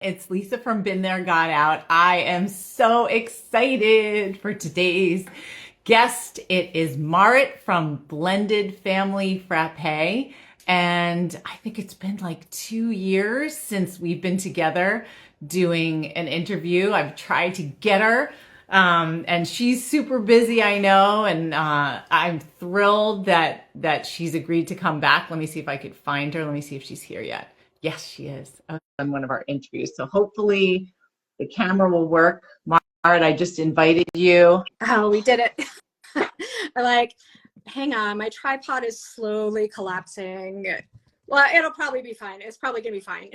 It's Lisa from Been There, Got Out. I am so excited for today's guest. It is Maarit from Blended Family Frappe. And I think it's been like 2 years since we've been together doing an interview. I've tried to get her, and she's super busy, I know. And I'm thrilled that she's agreed to come back. Let me see if I could find her. Let me see if she's here yet. Yes, she is. On one of our interviews. So hopefully the camera will work. Maarit, I just invited you. Oh, we did it. Like, hang on, my tripod is slowly collapsing. Well, it'll probably be fine. It's probably gonna be fine.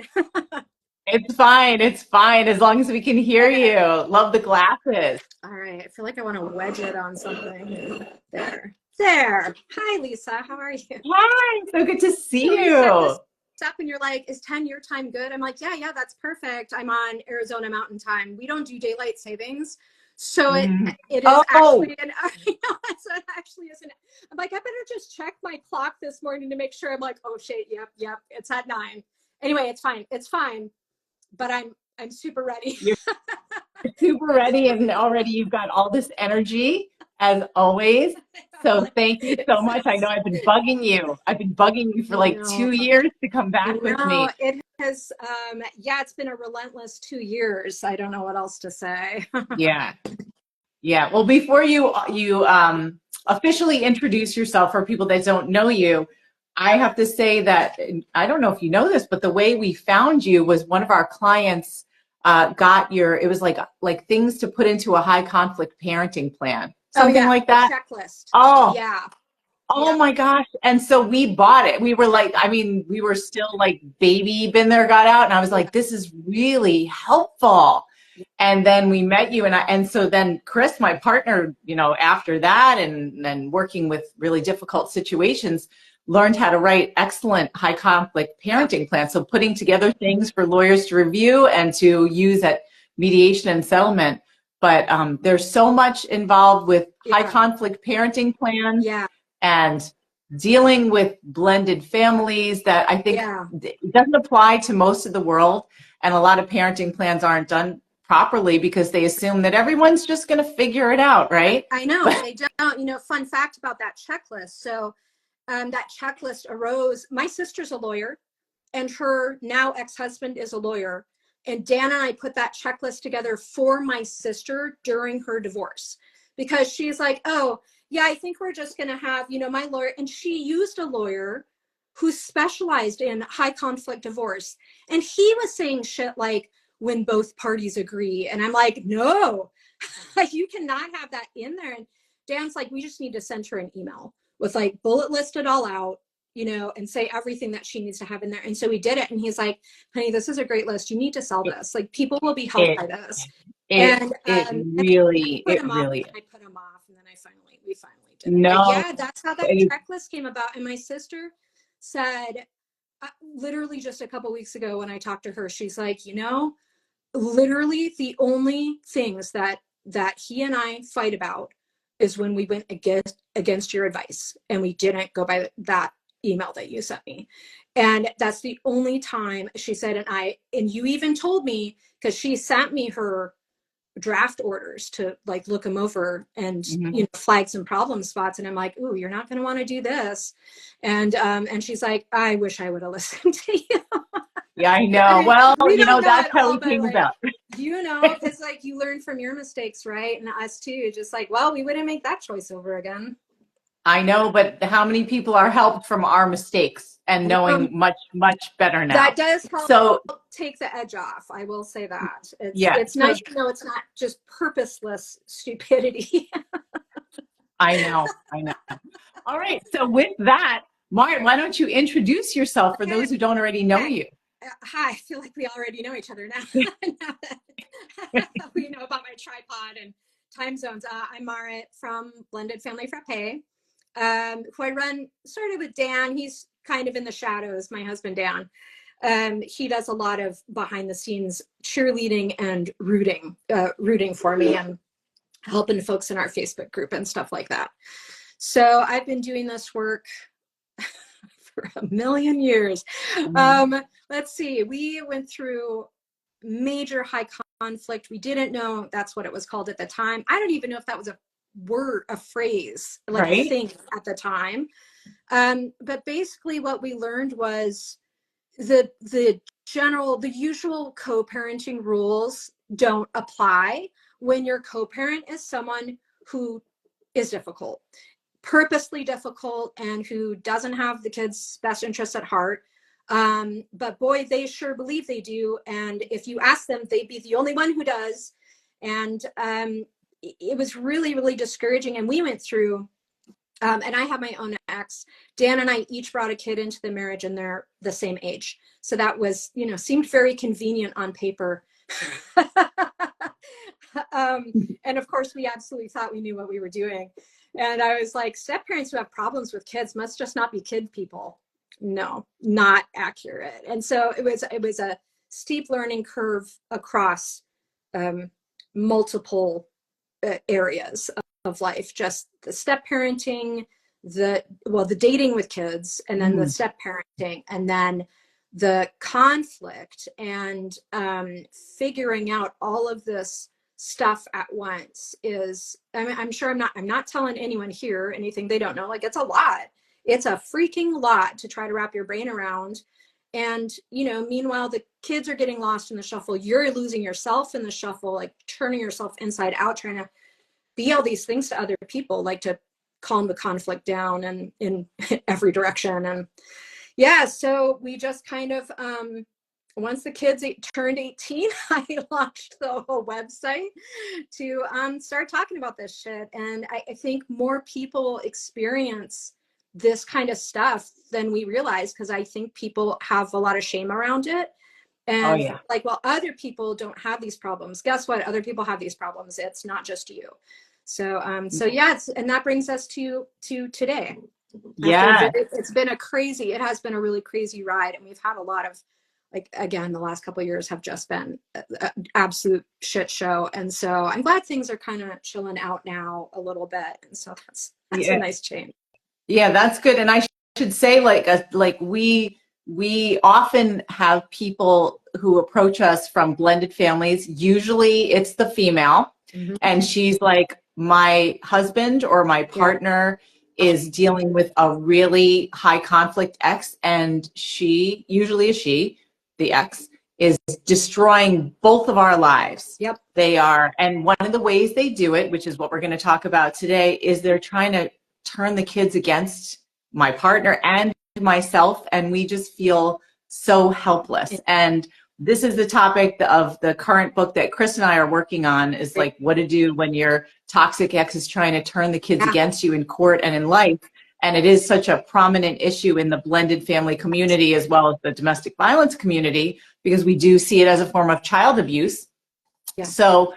It's fine. It's fine. As long as we can hear you. Love the glasses. All right, I feel like I want to wedge it on something. There. Hi, Lisa. How are you? Hi. So good to see So we set you. this up and you're like, is 10 your time good? I'm like, yeah, that's perfect. I'm on Arizona Mountain Time. We don't do daylight savings. So it is actually an, so it actually isn't. I'm like, I better just check my clock this morning to make sure. I'm like, oh shit, yep, it's at 9. Anyway, it's fine. But I'm super ready. You're super ready, and already you've got all this energy as always. So thank you so much. I know I've been bugging you. I've been bugging you for like 2 years to come back with me. It has, it's been a relentless 2 years. I don't know what else to say. Yeah. Yeah. Well, before you officially introduce yourself for people that don't know you, I have to say that I don't know if you know this, but the way we found you was one of our clients got it was like things to put into a high conflict parenting plan, something like that. Checklist. Oh, yeah. Oh my gosh. And so we bought it. We were like, we were still like baby Been There, Got Out. And I was like, this is really helpful. And then we met you, and so then Chris, my partner, after that and working with really difficult situations, learned how to write excellent high conflict parenting plans. So putting together things for lawyers to review and to use at mediation and settlement. But there's so much involved with high conflict parenting plans. Yeah. And dealing with blended families that I think it doesn't apply to most of the world. And a lot of parenting plans aren't done properly because they assume that everyone's just going to figure it out, right? I know. They don't. Fun fact about that checklist. So that checklist arose. My sister's a lawyer and her now ex-husband is a lawyer. And Dan and I put that checklist together for my sister during her divorce because she's like, oh, yeah, I think we're just going to have, my lawyer. And she used a lawyer who specialized in high conflict divorce. And he was saying shit like, when both parties agree. And I'm like, no, you cannot have that in there. And Dan's like, we just need to send her an email with like bullet list it all out, and say everything that she needs to have in there. And so we did it. And he's like, honey, this is a great list. You need to sell this. Like people will be helped by this. It really. I put him off, and then we finally did it. No. But yeah, that's how that checklist came about. And my sister said, literally just a couple weeks ago when I talked to her, she's like, literally the only things that he and I fight about is when we went against your advice and we didn't go by that email that you sent me. And that's the only time, she said, and you even told me, because she sent me her draft orders to like look them over and flag some problem spots, and I'm like, ooh, you're not going to want to do this. And she's like, I wish I would have listened to you. Yeah, I know. Well, that's how we came about. It's like you learn from your mistakes, right? And us too, just like, well, we wouldn't make that choice over again. I know, but how many people are helped from our mistakes and knowing much, much better now? That does help take the edge off. I will say that. It's nice to know it's not just purposeless stupidity. I know. All right. So with that, Maarit, why don't you introduce yourself for those who don't already know you? Hi, I feel like we already know each other now. Now that we know about my tripod and time zones. I'm Maarit from Blended Family Frappe, who I run sort of with Dan. He's kind of in the shadows, my husband, Dan. He does a lot of behind the scenes cheerleading and rooting for me and helping folks in our Facebook group and stuff like that. So I've been doing this work for a million years. Let's see, we went through major high conflict. We didn't know that's what it was called at the time. I don't even know if that was a word, a phrase, like a Right. thing at the time. But basically what we learned was the usual co-parenting rules don't apply when your co-parent is someone who is difficult, purposely difficult, and who doesn't have the kids' best interests at heart. But boy, they sure believe they do. And if you ask them, they'd be the only one who does. And it was really, really discouraging. And we went through, and I have my own ex. Dan and I each brought a kid into the marriage, and they're the same age. So that was, seemed very convenient on paper. And of course, we absolutely thought we knew what we were doing. And I was like, step parents who have problems with kids must just not be kid people. No, not accurate. And so it was a steep learning curve across multiple areas of life, just the step parenting, the dating with kids, and then the step parenting, and then the conflict, and figuring out all of this stuff at once is, I'm sure I'm not telling anyone here anything they don't know. Like, it's a lot. It's a freaking lot to try to wrap your brain around. And, meanwhile, the kids are getting lost in the shuffle. You're losing yourself in the shuffle, like turning yourself inside out, trying to be all these things to other people, like to calm the conflict down and in every direction. And yeah, so we just kind of, once the kids turned 18, I launched the whole website to start talking about this shit. And I think more people experience this kind of stuff than we realize, because I think people have a lot of shame around it. And like, well, other people don't have these problems. Guess what? Other people have these problems. It's not just you. So, yeah, and that brings us to today. Yeah. It has been a really crazy ride. And we've had a lot of, like, again, the last couple of years have just been an absolute shit show. And so I'm glad things are kind of chilling out now a little bit. And so that's a nice change. Yeah, that's good. And I should say, we often have people who approach us from blended families. Usually it's the female, and she's like, my husband or my partner is dealing with a really high conflict ex, and usually the ex, is destroying both of our lives. Yep. They are. And one of the ways they do it, which is what we're going to talk about today, is they're trying to turn the kids against my partner and myself. And we just feel so helpless. And this is the topic of the current book that Chris and I are working on, is like what to do when your toxic ex is trying to turn the kids against you in court and in life. And it is such a prominent issue in the blended family community as well as the domestic violence community, because we do see it as a form of child abuse. Yeah. So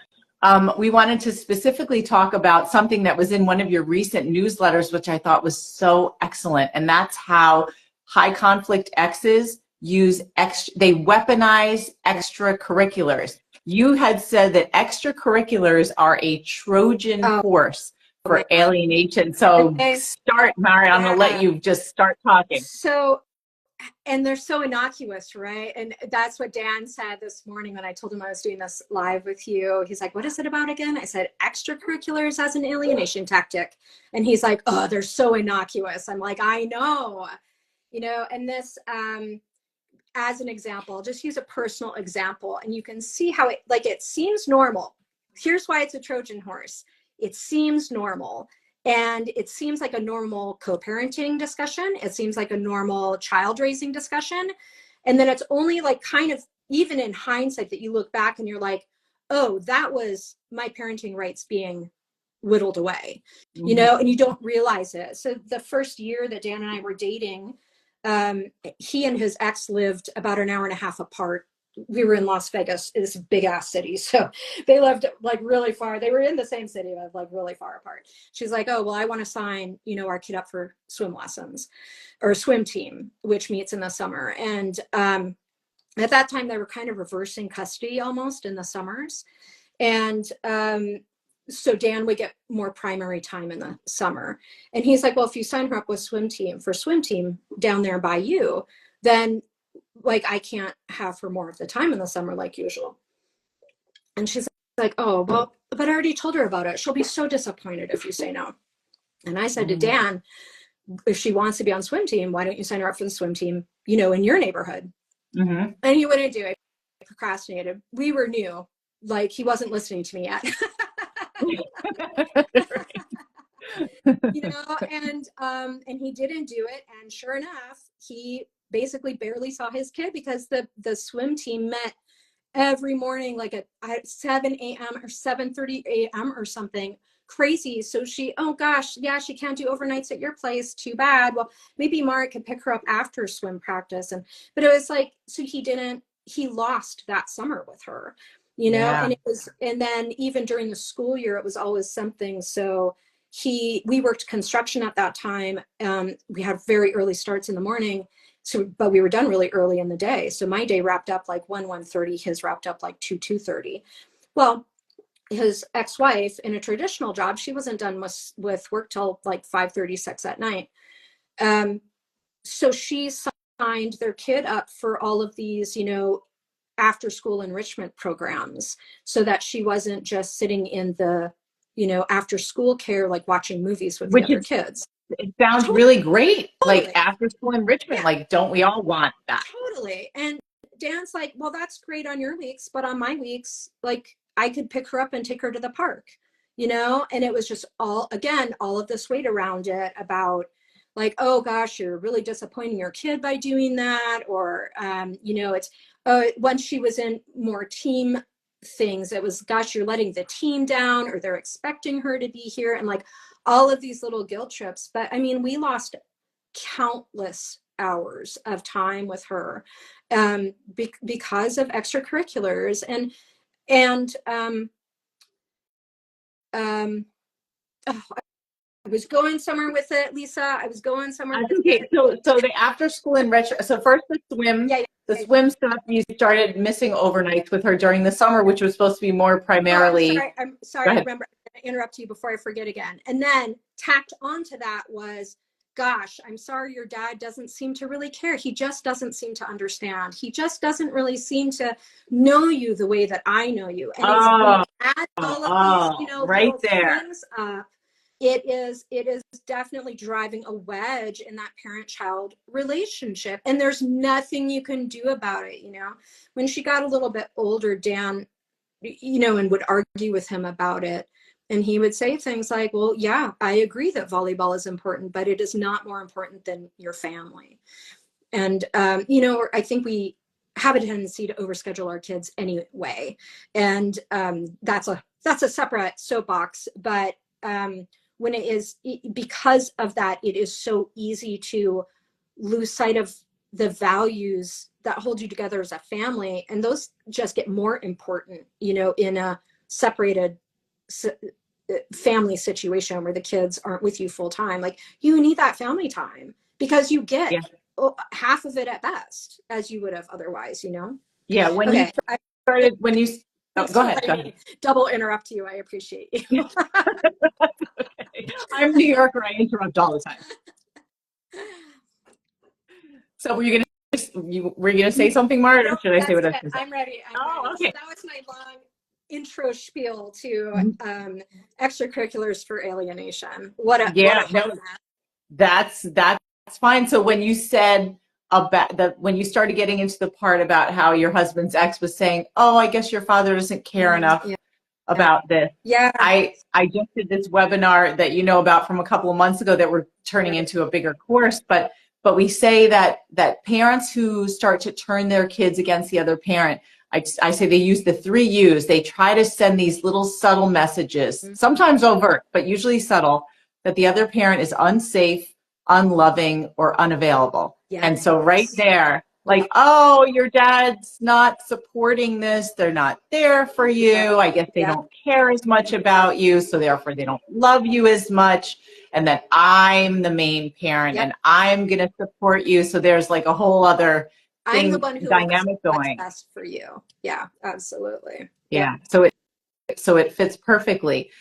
we wanted to specifically talk about something that was in one of your recent newsletters, which I thought was so excellent. And that's how high conflict exes they weaponize extracurriculars. You had said that extracurriculars are a Trojan horse for alienation. So start, Maarit. I'm going to let you just start talking. So, and they're so innocuous, right? And that's what Dan said this morning when I told him I was doing this live with you. He's like, what is it about again? I said, extracurriculars as an alienation tactic. And he's like, oh, they're so innocuous. I'm like, I know, and this, as an example, I'll just use a personal example, and you can see how it seems normal. Here's why it's a Trojan horse. It seems normal. And it seems like a normal co-parenting discussion. It seems like a normal child raising discussion. And then it's only like kind of, even in hindsight, that you look back and you're like, oh, that was my parenting rights being whittled away, and you don't realize it. So the first year that Dan and I were dating, he and his ex lived about an hour and a half apart. We were in Las Vegas, this big ass city. So they lived like really far. They were in the same city, but like really far apart. She's like, oh, well, I want to sign, our kid up for swim lessons or swim team, which meets in the summer. And at that time, they were kind of reversing custody almost in the summers. And so Dan would get more primary time in the summer. And he's like, well, if you sign her up with swim team down there by you, then like, I can't have her more of the time in the summer like usual. And she's like, oh, well, but I already told her about it. She'll be so disappointed if you say no. And I said to Dan, if she wants to be on swim team, why don't you sign her up for the swim team, you know, in your neighborhood? And he wouldn't do it. I procrastinated. We were new. Like, he wasn't listening to me yet. You know, and he didn't do it. And sure enough, he basically barely saw his kid because the swim team met every morning, like at 7 a.m. or 7:30 a.m. or something crazy. So she, oh gosh, yeah, she can't do overnights at your place. Too bad. Well, maybe Maarit could pick her up after swim practice. But it was like, so he lost that summer with her, you know, and then even during the school year, it was always something. So we worked construction at that time. We had very early starts in the morning. So, but we were done really early in the day. So my day wrapped up like 1:30, his wrapped up like 2:30. Well, his ex-wife in a traditional job, she wasn't done with work till like 5:36 at night. So she signed their kid up for all of these, you know, after school enrichment programs so that she wasn't just sitting in the, you know, after school care, like watching movies with the other kids. It sounds really great. Like after school enrichment, like, don't we all want that? Totally. And Dan's like, well, that's great on your weeks, but on my weeks, like, I could pick her up and take her to the park, you know? And it was just all of this weight around it about like, oh gosh, you're really disappointing your kid by doing that. Or, you know, it's once she was in more team things, it was, gosh, you're letting the team down, or they're expecting her to be here. And like all of these little guilt trips. But I mean, we lost countless hours of time with her because of extracurriculars oh, I was going somewhere with it, Lisa. I was going somewhere with it. So the after school enrichment. So first the swim. Swim stuff. You started missing overnights with her during the summer, which was supposed to be more primarily. I'm sorry. I remember. I'm going to interrupt you before I forget again. And then tacked onto that was, gosh, I'm sorry, your dad doesn't seem to really care. He just doesn't seem to understand. He just doesn't really seem to know you the way that I know you. And add all of these, you know, right there. Things up. It is definitely driving a wedge in that parent-child relationship. And there's nothing you can do about it, you know. When she got a little bit older, Dan, you know, and would argue with him about it. And he would say things like, well, yeah, I agree that volleyball is important, but it is not more important than your family. And, you know, I think we have a tendency to overschedule our kids anyway. And that's a separate soapbox. But when it is, because of that, it is so easy to lose sight of the values that hold you together as a family. And those just get more important, you know, in a separated family situation where the kids aren't with you full time. Like, you need that family time because you get half of it at best, as you would have otherwise, you know? Yeah. When you started, go ahead. Double interrupt you. I appreciate you. Okay. I'm New Yorker. I interrupt all the time. So were you gonna say something, Maarit, or should I say what I was gonna say? I'm ready. Okay. So that was my long intro spiel to extracurriculars for alienation. That's fine. So when you said when you started getting into the part about how your husband's ex was saying, oh, I guess your father doesn't care enough about this. Yeah. I just did this webinar that you know about from a couple of months ago that we're turning into a bigger course, but we say that parents who start to turn their kids against the other parent, I say they use the 3 U's. They try to send these little subtle messages, sometimes overt, but usually subtle, that the other parent is unsafe, unloving, or unavailable. Yes. And so right there, like, oh, your dad's not supporting this. They're not there for you. I guess they don't care as much about you, so therefore they don't love you as much. And then I'm the main parent and I'm going to support you. So there's like a whole other thing, I'm the one who dynamic going. What's best for you. Yeah, absolutely. Yeah. So it fits perfectly.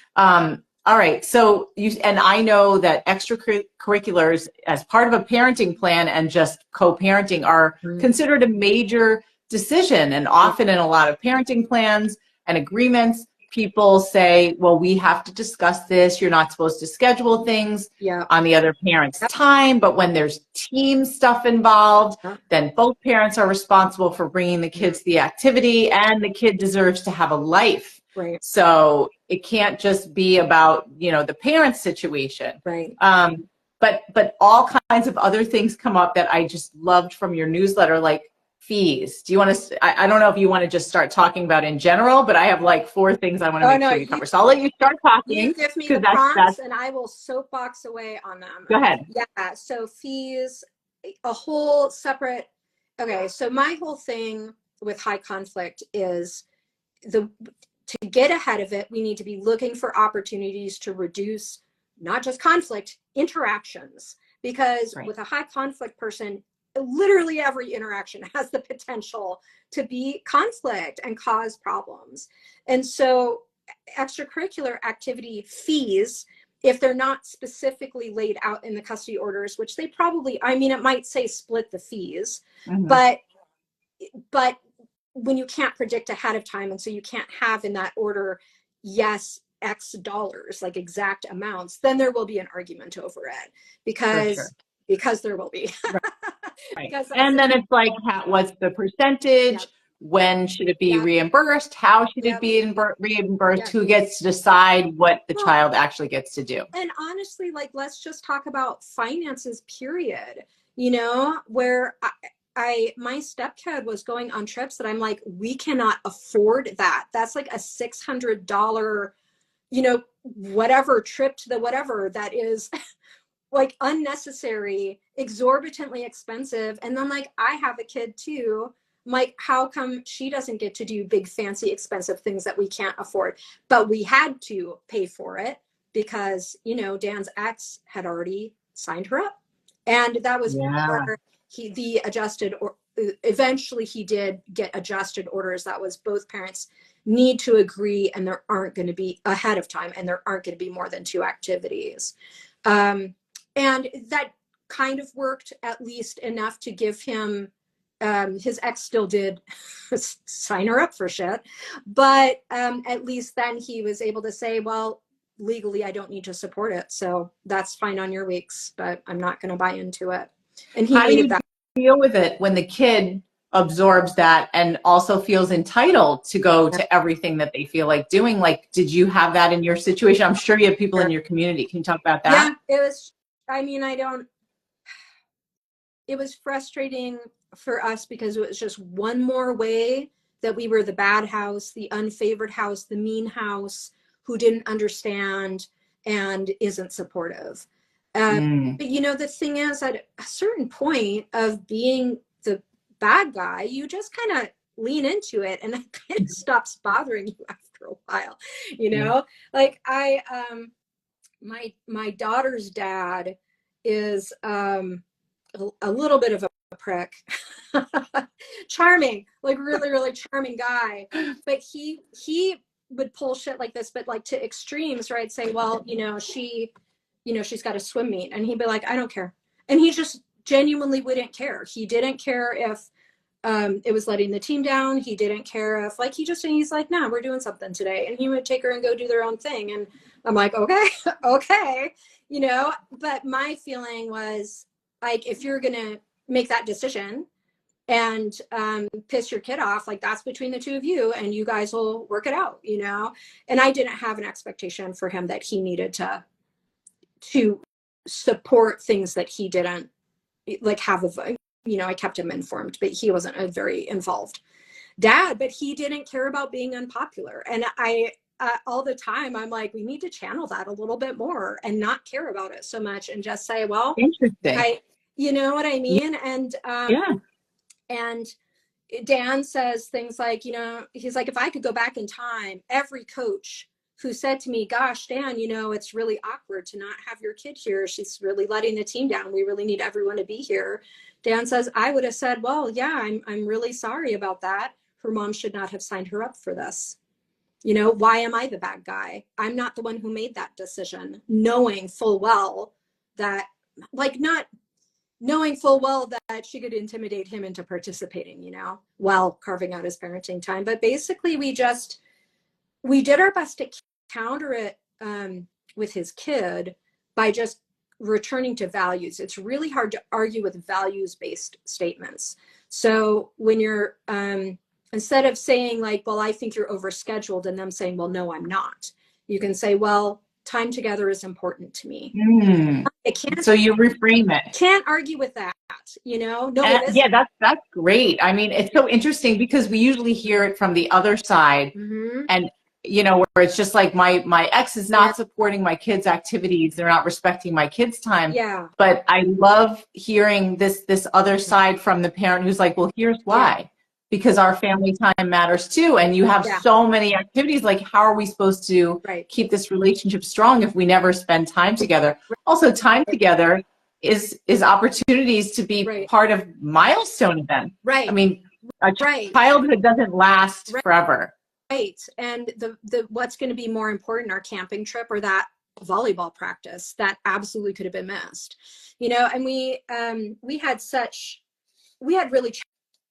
All right. So and I know that extracurriculars as part of a parenting plan and just co-parenting are considered a major decision. And often in a lot of parenting plans and agreements, people say, well, we have to discuss this. You're not supposed to schedule things on the other parent's time. But when there's team stuff involved, then both parents are responsible for bringing the kids to the activity, and the kid deserves to have a life. Right. So it can't just be about, the parent's situation. Right. But all kinds of other things come up that I just loved from your newsletter, like fees. Do you want to, I don't know if you want to just start talking about in general, but I have like 4 things I want to make sure we cover. So I'll let you start talking. You give me the prompts and I will soapbox away on them. Go ahead. Yeah. So fees, a whole separate. Okay. So my whole thing with high conflict is to get ahead of it, we need to be looking for opportunities to reduce not just conflict, interactions. Because with a high conflict person, literally every interaction has the potential to be conflict and cause problems. And so extracurricular activity fees, if they're not specifically laid out in the custody orders, which they probably, it might say split the fees, but when you can't predict ahead of time, and so you can't have in that order, yes, X dollars, like exact amounts, then there will be an argument over it because there will be. Right. And then it's like, what's the percentage? When should it be reimbursed? How should it be reimbursed? Who gets to decide what the child actually gets to do? And honestly, like, let's just talk about finances, period. Where my stepkid was going on trips that I'm like, we cannot afford that. That's like a $600, whatever trip to the whatever that is like unnecessary, exorbitantly expensive. And then like, I have a kid too. I'm like, how come she doesn't get to do big, fancy, expensive things that we can't afford? But we had to pay for it because, Dan's ex had already signed her up. And that was where the adjusted, or eventually he did get adjusted orders. That was both parents need to agree, and there aren't going to be ahead of time, and there aren't going to be more than 2 activities. And that kind of worked at least enough to give him, his ex still did sign her up for shit, but at least then he was able to say, well, legally I don't need to support it, so that's fine on your weeks, but I'm not going to buy into it. And how do you deal with it when the kid absorbs that and also feels entitled to go to everything that they feel like doing? Like, did you have that in your situation? I'm sure you have people in your community. Can you talk about that? Yeah, it was, it was frustrating for us because it was just one more way that we were the bad house, the unfavored house, the mean house, who didn't understand and isn't supportive. But the thing is, at a certain point of being the bad guy, you just kind of lean into it, and it kind of stops bothering you after a while. Like my daughter's dad is a little bit of a prick. Charming, like really, really charming guy. But he would pull shit like this, but like to extremes, right? Say, well, she's got a swim meet, and he'd be like, I don't care. And he just genuinely wouldn't care. He didn't care if it was letting the team down. He didn't care if he's like, nah, we're doing something today. And he would take her and go do their own thing. And I'm like, okay, but my feeling was like, if you're going to make that decision and piss your kid off, like, that's between the 2 of you, and you guys will work it out, And I didn't have an expectation for him that he needed to support things that he didn't like have I kept him informed, but he wasn't a very involved dad. But he didn't care about being unpopular, and I all the time I'm like, we need to channel that a little bit more and not care about it so much, and just say, well, interesting. You know what I mean? And and Dan says things like, he's like, if I could go back in time, every coach who said to me, gosh, Dan, it's really awkward to not have your kid here. She's really letting the team down. We really need everyone to be here. Dan says, I would have said, well, yeah, I'm really sorry about that. Her mom should not have signed her up for this. You know, why am I the bad guy? I'm not the one who made that decision, knowing full well that, like, not knowing full well that she could intimidate him into participating, you know, while carving out his parenting time. But basically, we did our best to counter it with his kid by just returning to values. It's really hard to argue with values-based statements. So when you're instead of saying like, well, I think you're overscheduled, and them saying, well, no, I'm not, you can say, well, time together is important to me. I can't, So you reframe it. can't argue with that, you know? No, it Yeah, isn't. that's great. I mean, it's so interesting because we usually hear it from the other side, and you know, where it's just like my ex is not supporting my kids' activities, they're not respecting my kids' time. Yeah. But I love hearing this other side from the parent who's like, well, here's why. Because our family time matters too, and you have so many activities. Like, how are we supposed to keep this relationship strong if we never spend time together? Also, time together is opportunities to be part of milestone events. I mean, a childhood doesn't last forever. And the what's going to be more important, our camping trip or that volleyball practice that absolutely could have been missed, you know? And we had really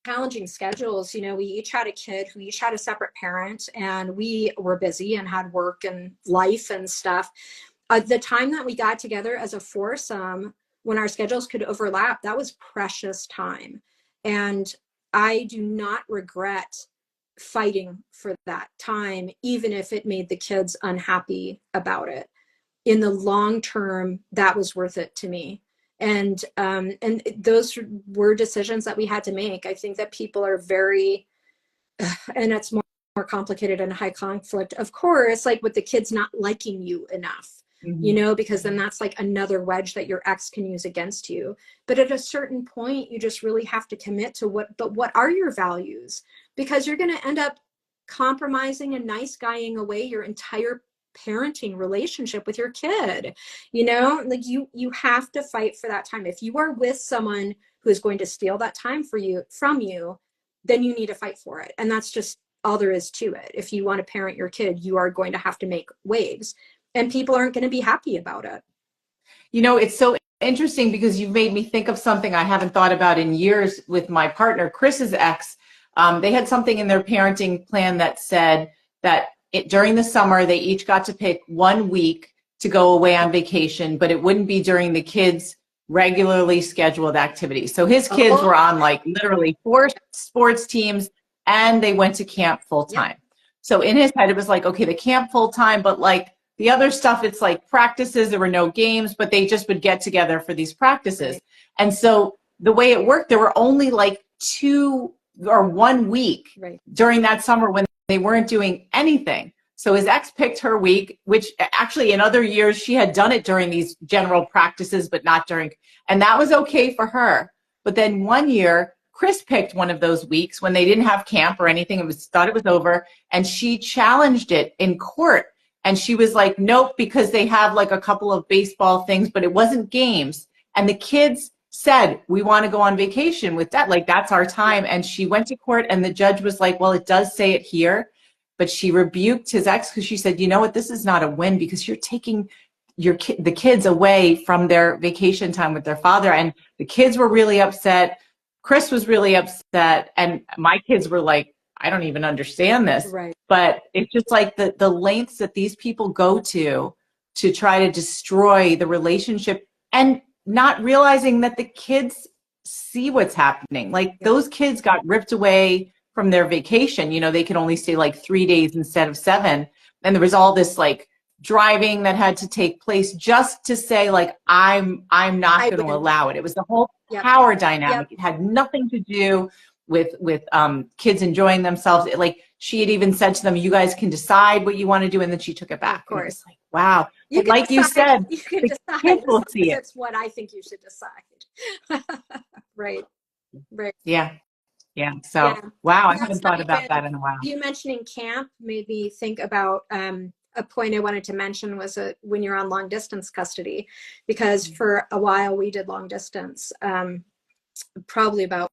challenging schedules. You know, we each had a kid, we each had a separate parent, and we were busy and had work and life and stuff. The time that we got together as a foursome, when our schedules could overlap, that was precious time. And I do not regret fighting for that time, even if it made the kids unhappy about it. In the long term, that was worth it to me. And those were decisions that we had to make. I think that people are very, and it's more complicated and high conflict, of course, like with the kids not liking you enough, you know, because then that's like another wedge that your ex can use against you. But at a certain point, you just really have to commit to what are your values? Because you're going to end up compromising and nice guying away your entire parenting relationship with your kid. You know, like you have to fight for that time. If you are with someone who is going to steal that time from you, then you need to fight for it. And that's just all there is to it. If you want to parent your kid, you are going to have to make waves, and people aren't going to be happy about it. You know, it's so interesting because you've made me think of something I haven't thought about in years with my partner, Chris's ex. They had something in their parenting plan that said that during the summer, they each got to pick 1 week to go away on vacation, but it wouldn't be during the kids' regularly scheduled activities. So his kids were on like literally 4 sports teams, and they went to camp full time. So in his head, it was like, okay, the camp full time, but like the other stuff, it's like practices. There were no games, but they just would get together for these practices. And so the way it worked, there were only like 2 or 1 week during that summer when they weren't doing anything. So his ex picked her week, which actually in other years she had done it during these general practices, but not during, and that was okay for her. But then one year, Chris picked one of those weeks when they didn't have camp or anything. Thought it was over, and she challenged it in court. And she was like, nope, because they have like a couple of baseball things, but it wasn't games. And the kids said, we want to go on vacation with that. Like, that's our time. And she went to court, and the judge was like, well, it does say it here. But she rebuked his ex because she said, you know what, this is not a win because you're taking the kids away from their vacation time with their father. And the kids were really upset. Chris was really upset. And my kids were like, I don't even understand this. But it's just like the lengths that these people go to try to destroy the relationship, and not realizing that the kids see what's happening. Like those kids got ripped away from their vacation. You know, they could only stay like 3 days instead of 7. And there was all this like driving that had to take place just to say like, I'm not going to allow it. It was the whole power dynamic. It had nothing to do with kids enjoying themselves. Like she had even said to them, you guys can decide what you want to do. And then she took it back. Of course. Like, wow. Like you said, you can decide. Kids will see it. That's what I think you should decide. Right. Yeah. So, wow, I haven't thought about that in a while. You mentioning camp made me think about a point I wanted to mention was when you're on long distance custody, because for a while we did long distance, probably about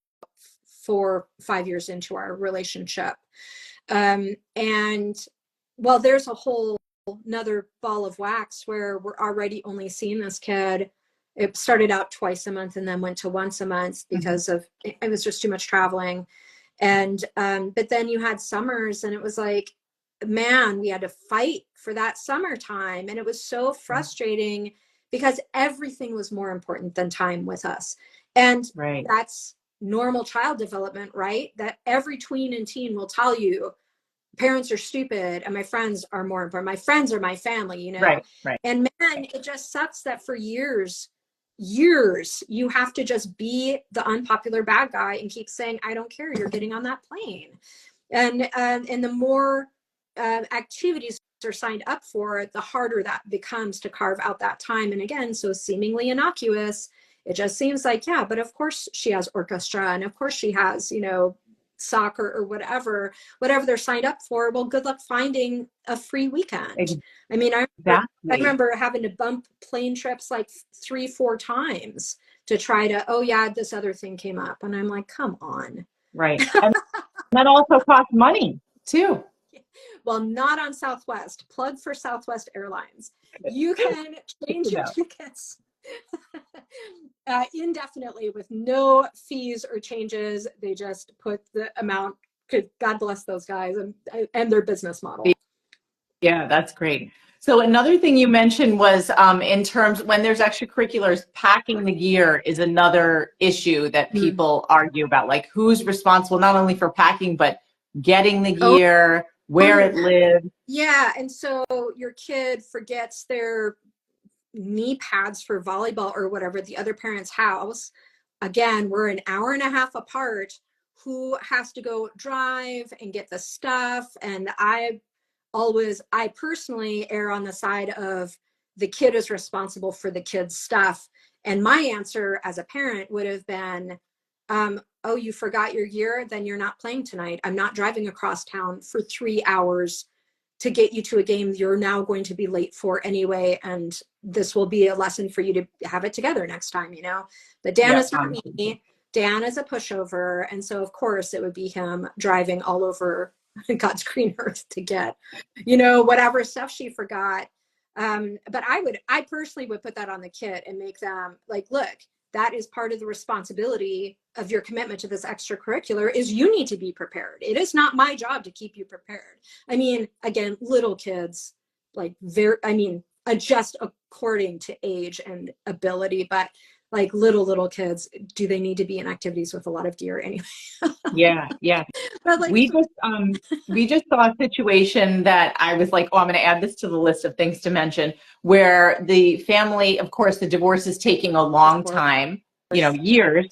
4 or 5 years into our relationship. And well, there's a whole another ball of wax where we're already only seeing this kid. It started out twice a month and then went to once a month Mhm. because of it was just too much traveling. And but then you had summers and it was like, man, we had to fight for that summertime. And it was so frustrating because everything was more important than time with us. And Right. that's normal child development, right? That every tween and teen will tell you parents are stupid and my friends are more important. My friends are my family, you know? Right. Right. And man, it just sucks that for years, you have to just be the unpopular bad guy and keep saying, I don't care, you're getting on that plane. And the more activities are signed up for, the harder that becomes to carve out that time. And again, so seemingly innocuous, it just seems like, yeah, but of course she has orchestra and of course she has, you know, soccer or whatever they're signed up for. Well, good luck finding a free weekend. I mean, I Exactly. remember having to bump plane trips like 3, 4 times to try to, oh yeah, this other thing came up. And I'm like, come on. Right. And that also costs money too. Well, not on Southwest. Plug for Southwest Airlines. You can Good change to your know. tickets indefinitely with no fees or changes. They just put the amount. Could God bless those guys and their business model. Yeah, that's great. So another thing you mentioned was in terms when there's extracurriculars, packing the gear is another issue that Mm. people argue about, like who's responsible not only for packing, but getting the Oh, gear, where oh, it lives. yeah. And so your kid forgets their knee pads for volleyball or whatever at the other parent's house. Again, we're an hour and a half apart. Who has to go drive and get the stuff? And I personally err on the side of the kid is responsible for the kid's stuff. And my answer as a parent would have been, oh, you forgot your gear? Then you're not playing tonight. I'm not driving across town for 3 hours to get you to a game you're now going to be late for anyway. And this will be a lesson for you to have it together next time, you know? But Dan Yeah, is not me. Dan is a pushover. And so, of course, it would be him driving all over God's green earth to get, you know, whatever stuff she forgot. But I personally would put that on the kid and make them like, look, that is part of the responsibility of your commitment to this extracurricular is you need to be prepared. It is not my job to keep you prepared. I mean, again, little kids, like adjust according to age and ability, but like little kids, do they need to be in activities with a lot of gear anyway? yeah, yeah. But like, We just saw a situation that I was like, oh, I'm going to add this to the list of things to mention, where the family, of course, the divorce is taking a of long course, time, years,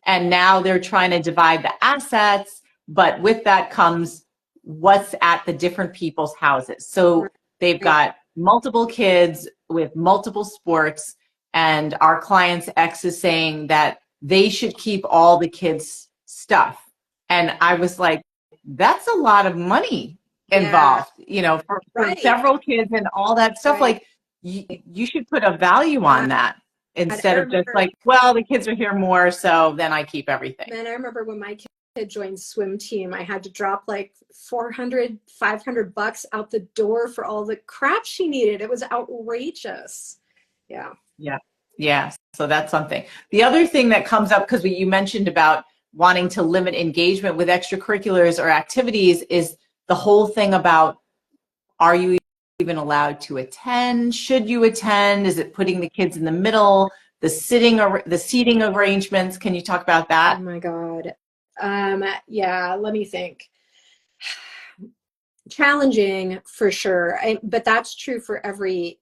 and now they're trying to divide the assets, but with that comes what's at the different people's houses. So they've right? got multiple kids with multiple sports, and our client's ex is saying that they should keep all the kids' stuff. And I was like, that's a lot of money Yeah, involved, for right, several kids and all that stuff. right. Like you should put a value Yeah. on that I instead of just remember, like, well, the kids are here more, so then I keep everything. man, I remember when my kid joined swim team, I had to drop like 400, $500 out the door for all the crap she needed. It was outrageous. Yeah. Yeah. Yeah. So that's something. The other thing that comes up, because you mentioned about wanting to limit engagement with extracurriculars or activities, is the whole thing about, are you even allowed to attend? Should you attend? Is it putting the kids in the middle? The seating arrangements. Can you talk about Oh that? my God. Yeah, let me think. Challenging for sure. But that's true for every,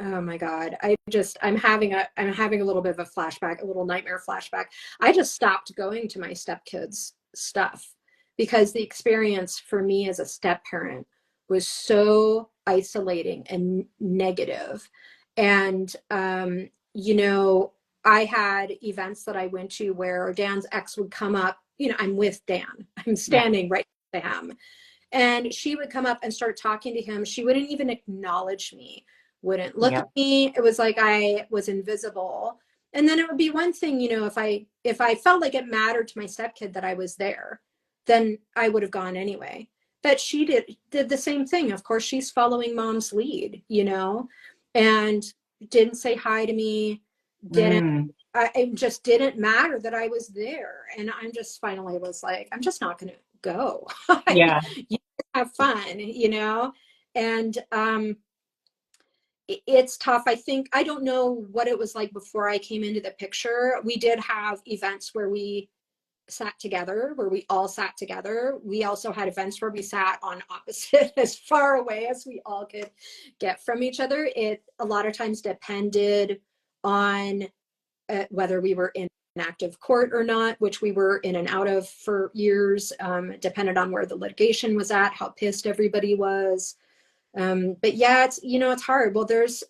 oh my God. I'm having a little bit of a flashback, a little nightmare flashback. I just stopped going to my stepkids' stuff because the experience for me as a step parent was so isolating and negative. And I had events that I went to where Dan's ex would come up, I'm with Dan. I'm Yeah. standing right next to him. And she would come up and start talking to him. She wouldn't even acknowledge me, wouldn't look Yeah. at me. It was like I was invisible. And then it would be one thing, if I felt like it mattered to my stepkid that I was there, then I would have gone anyway. that she did the same thing. Of course, she's following mom's lead, you know, and didn't say hi to me, didn't, it just didn't matter that I was there. And I'm just finally was like, I'm just not going to go. Yeah. You have fun, you know? And it's tough. I think, I don't know what it was like before I came into the picture. We did have events where we sat together, where we all sat together. We also had events where we sat on opposite, as far away as we all could get from each other. It a lot of times depended on whether we were in an active court or not, which we were in and out of for years. It depended on where the litigation was at, how pissed everybody was. But yeah, it's, you know, it's hard. Well, there's,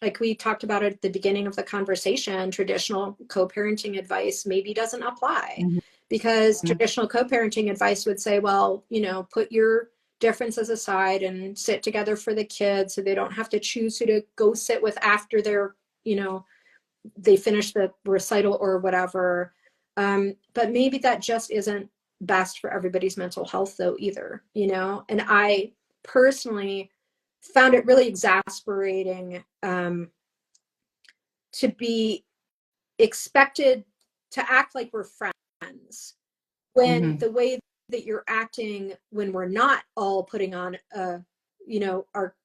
like we talked about at the beginning of the conversation, traditional co-parenting advice maybe doesn't apply, because traditional co-parenting advice would say, well, you know, put your differences aside and sit together for the kids so they don't have to choose who to go sit with after they're, you know, they finish the recital or whatever. But maybe that just isn't best for everybody's mental health though either, you know. And I personally found it really exasperating to be expected to act like we're friends when the way that you're acting when we're not all putting on you know, our,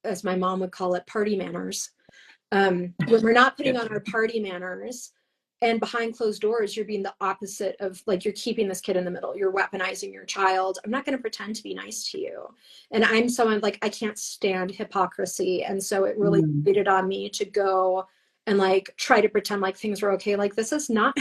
as my mom would call it, party manners. When we're not putting on our party manners, and behind closed doors, you're being the opposite of, like, you're keeping this kid in the middle. You're weaponizing your child. I'm not going to pretend to be nice to you. And I'm someone, like, I can't stand hypocrisy. And so it really waited on me to go and like try to pretend like things were okay. Like, this is not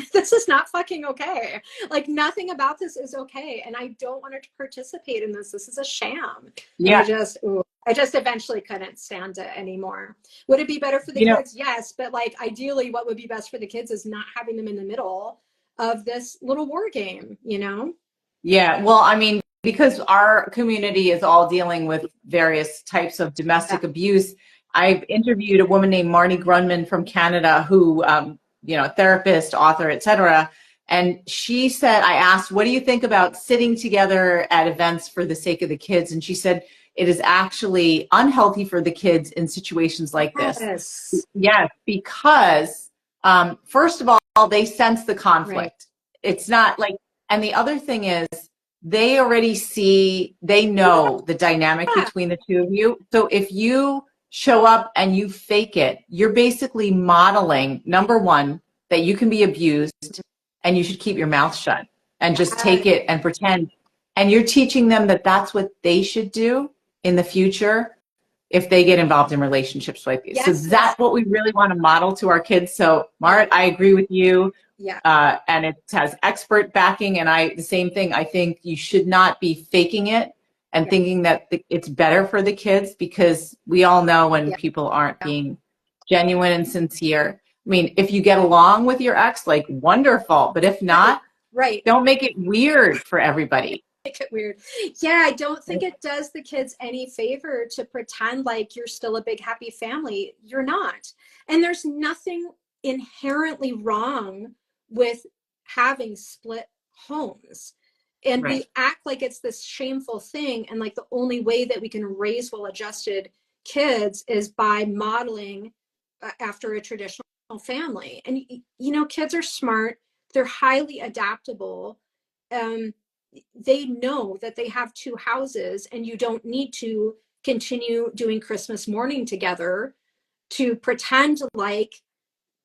fucking okay. Like, nothing about this is okay. And I don't want to participate in this. This is a sham. Yeah. And I just eventually couldn't stand it anymore. Would it be better for the kids? Yes. But like, ideally what would be best for the kids is not having them in the middle of this little war game, you know? Yeah. Well, I mean, because our community is all dealing with various types of domestic abuse, I've interviewed a woman named Marnie Grunman from Canada who, you know, therapist, author, etc. And she said, I asked, what do you think about sitting together at events for the sake of the kids? And she said, it is actually unhealthy for the kids in situations like this. Yes, because first of all, they sense the conflict. Right. It's not like, and the other thing is, they already see, they know the dynamic between the two of you. So if you show up and you fake it, you're basically modeling, number one, that you can be abused and you should keep your mouth shut and just take it and pretend. And you're teaching them that that's what they should do in the future if they get involved in relationships like these. So that's what we really want to model to our kids. So Maarit, I agree with you. Yeah. And it has expert backing. And the same thing, I think you should not be faking it and thinking that it's better for the kids, because we all know when people aren't being genuine and sincere. I mean, if you get along with your ex, like, wonderful. But if not, don't make it weird for everybody. Make it weird. Yeah, I don't think it does the kids any favor to pretend like you're still a big happy family. You're not. And there's nothing inherently wrong with having split homes. And we act like it's this shameful thing, and like the only way that we can raise well-adjusted kids is by modeling after a traditional family. And you know, kids are smart, they're highly adaptable. They know that they have two houses, and you don't need to continue doing Christmas morning together to pretend like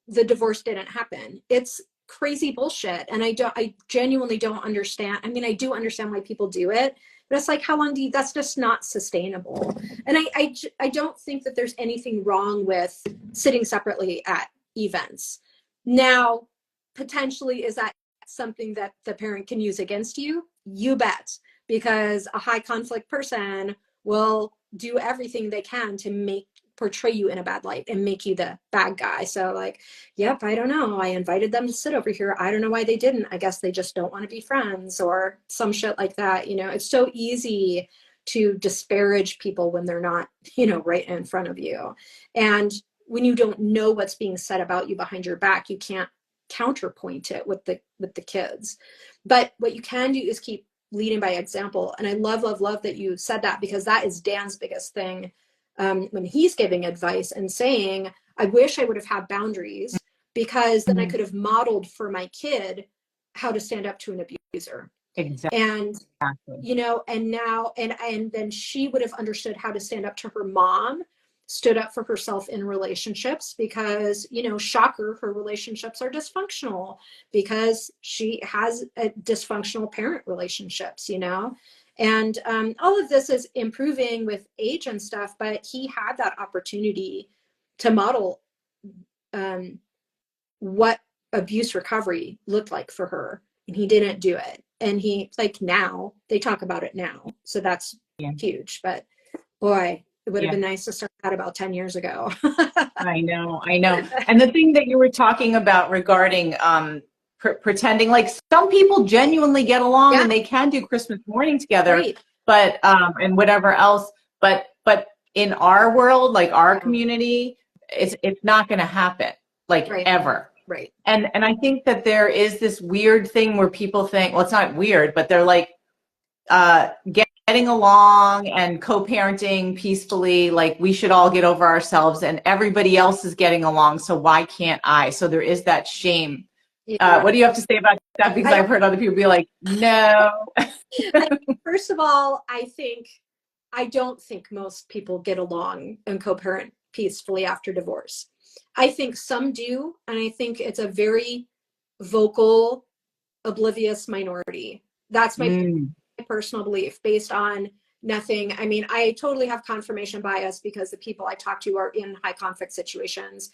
the divorce didn't happen. It's crazy bullshit. And I genuinely don't understand. I mean, I do understand why people do it, but it's like, how long do you, that's just not sustainable. And I don't think that there's anything wrong with sitting separately at events. Now, potentially, is that something that the parent can use against you? You bet, because a high conflict person will do everything they can to portray you in a bad light and make you the bad guy. So like, yep, I don't know. I invited them to sit over here. I don't know why they didn't. I guess they just don't want to be friends or some shit like that. You know, it's so easy to disparage people when they're not, you know, right in front of you. And when you don't know what's being said about you behind your back, you can't counterpoint it with the kids. But what you can do is keep leading by example. And I love, love, love that you said that, because that is Dan's biggest thing when he's giving advice and saying, I wish I would have had boundaries, because then I could have modeled for my kid how to stand up to an abuser. Exactly. And, you know, and now, and then she would have understood how to stand up to her mom, stood up for herself in relationships, because, you know, shocker, her relationships are dysfunctional because she has a dysfunctional parent relationships, you know. And all of this is improving with age and stuff, but he had that opportunity to model what abuse recovery looked like for her, and he didn't do it. And he, like, now they talk about it now, so that's huge. But boy, it would have been nice to start that about 10 years ago. I know. And the thing that you were talking about regarding pretending, like, some people genuinely get along and they can do Christmas morning together, Right. but and whatever else, but in our world, like our community, it's not going to happen, like, ever. Right. And I think that there is this weird thing where people think, well, it's not weird, but they're like getting along and co-parenting peacefully, like we should all get over ourselves, and everybody else is getting along, so why can't I? So there is that shame. What do you have to say about that? Because I've heard other people be like, no. First of all, I don't think most people get along and co-parent peacefully after divorce. I think some do, and I think it's a very vocal, oblivious minority. That's my personal belief, based on nothing. I mean, I totally have confirmation bias because the people I talk to are in high conflict situations,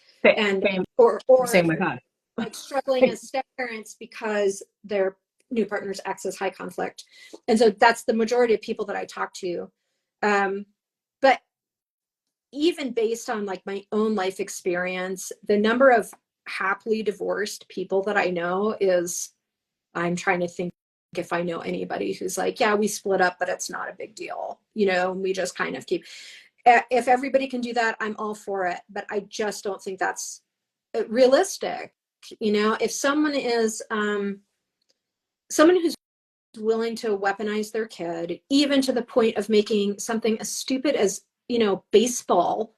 or same with us, like struggling as step parents because their new partner's ex is high conflict, and so that's the majority of people that I talk to. But even based on like my own life experience, the number of happily divorced people that I know is, I'm trying to think if I know anybody who's like, yeah, we split up, but it's not a big deal. You know, we just kind of keep, if everybody can do that, I'm all for it. But I just don't think that's realistic. You know, if someone is, someone who's willing to weaponize their kid, even to the point of making something as stupid as, you know, baseball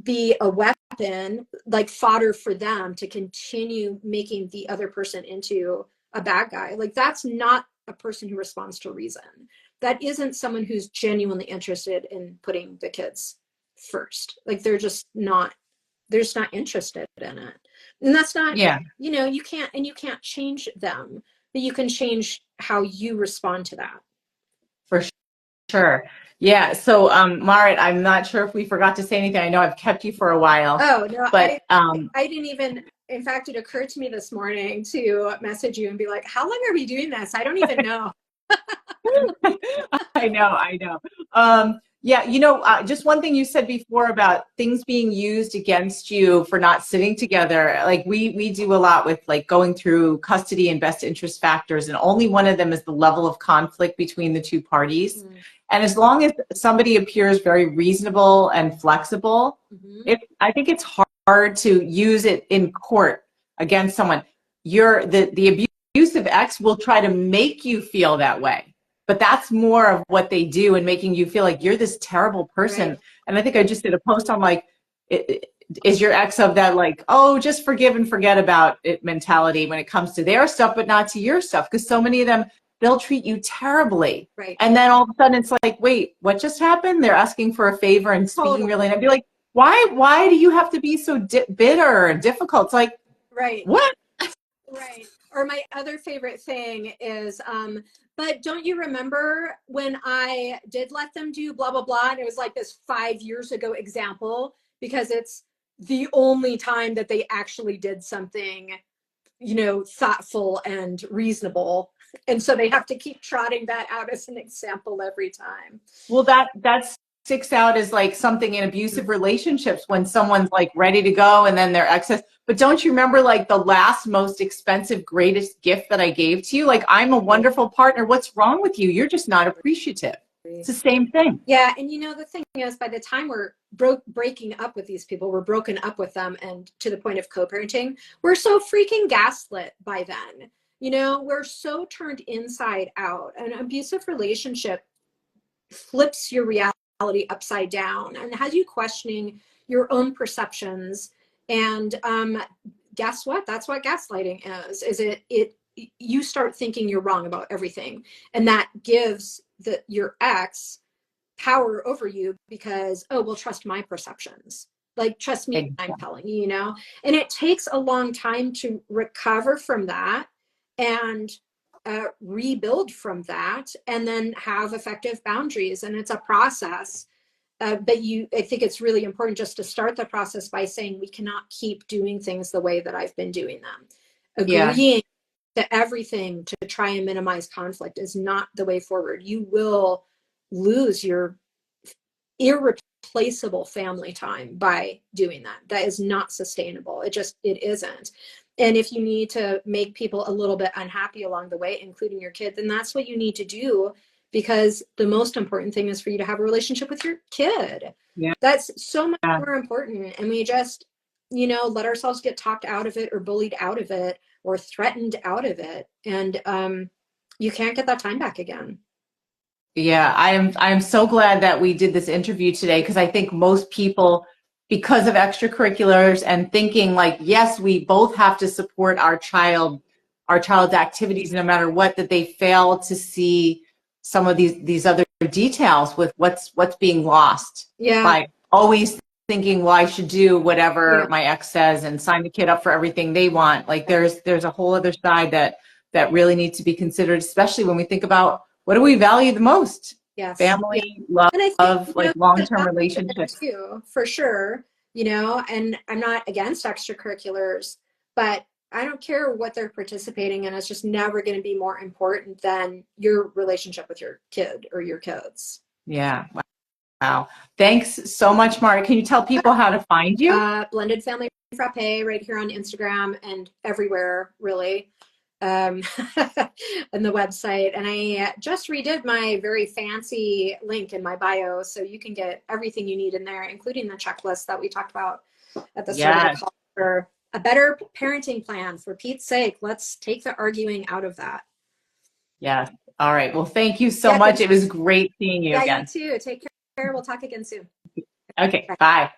be a weapon, like fodder for them to continue making the other person into a bad guy. Like, that's not a person who responds to reason. That isn't someone who's genuinely interested in putting the kids first. Like, they're just not interested in it. And that's not, you know, you can't change them, but you can change how you respond to that. For sure. Yeah. So, Maarit, I'm not sure if we forgot to say anything. I know I've kept you for a while. Oh, no, but I didn't even, in fact, it occurred to me this morning to message you and be like, how long are we doing this? I don't even know. I know. Yeah, you know, just one thing you said before about things being used against you for not sitting together. Like we do a lot with like going through custody and best interest factors, and only one of them is the level of conflict between the two parties. And as long as somebody appears very reasonable and flexible, I think it's hard to use it in court against someone. The abusive ex will try to make you feel that way. But that's more of what they do, and making you feel like you're this terrible person. Right. And I think I just did a post on like, is your ex of that like, oh, just forgive and forget about it mentality when it comes to their stuff, but not to your stuff? Because so many of them, they'll treat you terribly. Right. And then all of a sudden it's like, wait, what just happened? They're asking for a favor and speaking really, and I'd be like, why do you have to be so bitter and difficult? It's like, what? Right. Or my other favorite thing is, but don't you remember when I did let them do blah, blah, blah? And it was like this 5 years ago example, because it's the only time that they actually did something, you know, thoughtful and reasonable. And so they have to keep trotting that out as an example every time. Well, that sticks out as like something in abusive relationships, when someone's like ready to go and then they're excess. But don't you remember like the last most expensive, greatest gift that I gave to you? Like, I'm a wonderful partner. What's wrong with you? You're just not appreciative. It's the same thing. Yeah. And you know, the thing is, by the time we're breaking up with these people, we're broken up with them, and to the point of co-parenting, we're so freaking gaslit by then. You know, we're so turned inside out. An abusive relationship flips your reality upside down and has you questioning your own perceptions. And guess what? That's what gaslighting is it you start thinking you're wrong about everything, and that gives your ex power over you because, oh, well, trust my perceptions, like trust me, I'm telling you, you know. And it takes a long time to recover from that and rebuild from that, and then have effective boundaries. And it's a process. But I think it's really important just to start the process by saying we cannot keep doing things the way that I've been doing them. Agreeing to everything to try and minimize conflict is not the way forward. You will lose your irreplaceable family time by doing that. That is not sustainable. It isn't. And if you need to make people a little bit unhappy along the way, including your kid, then that's what you need to do, because the most important thing is for you to have a relationship with your kid. Yeah. That's so much more important. And we just, you know, let ourselves get talked out of it or bullied out of it or threatened out of it. And you can't get that time back again. Yeah, I'm so glad that we did this interview today, because I think most people, because of extracurriculars and thinking like, yes, we both have to support our child's activities no matter what, that they fail to see some of these other details with what's being lost by always thinking, well, I should do whatever my ex says and sign the kid up for everything they want. Like there's a whole other side that really needs to be considered, especially when we think about what do we value the most? Yes. Family, love, and I think, like long-term relationships. too, for sure, you know. And I'm not against extracurriculars, but I don't care what they're participating in. It's just never going to be more important than your relationship with your kid or your kids. Yeah. Wow. Thanks so much, Maarit. Can you tell people how to find you? Blended Family Frappe, right here on Instagram and everywhere, really. And the website. And I just redid my very fancy link in my bio, so you can get everything you need in there, including the checklist that we talked about at the start of the call, for a better parenting plan. For Pete's sake, let's take the arguing out of that. Yeah. All right. Well, thank you so much. It was great seeing you again. You too. Take care. We'll talk again soon. Okay. Bye.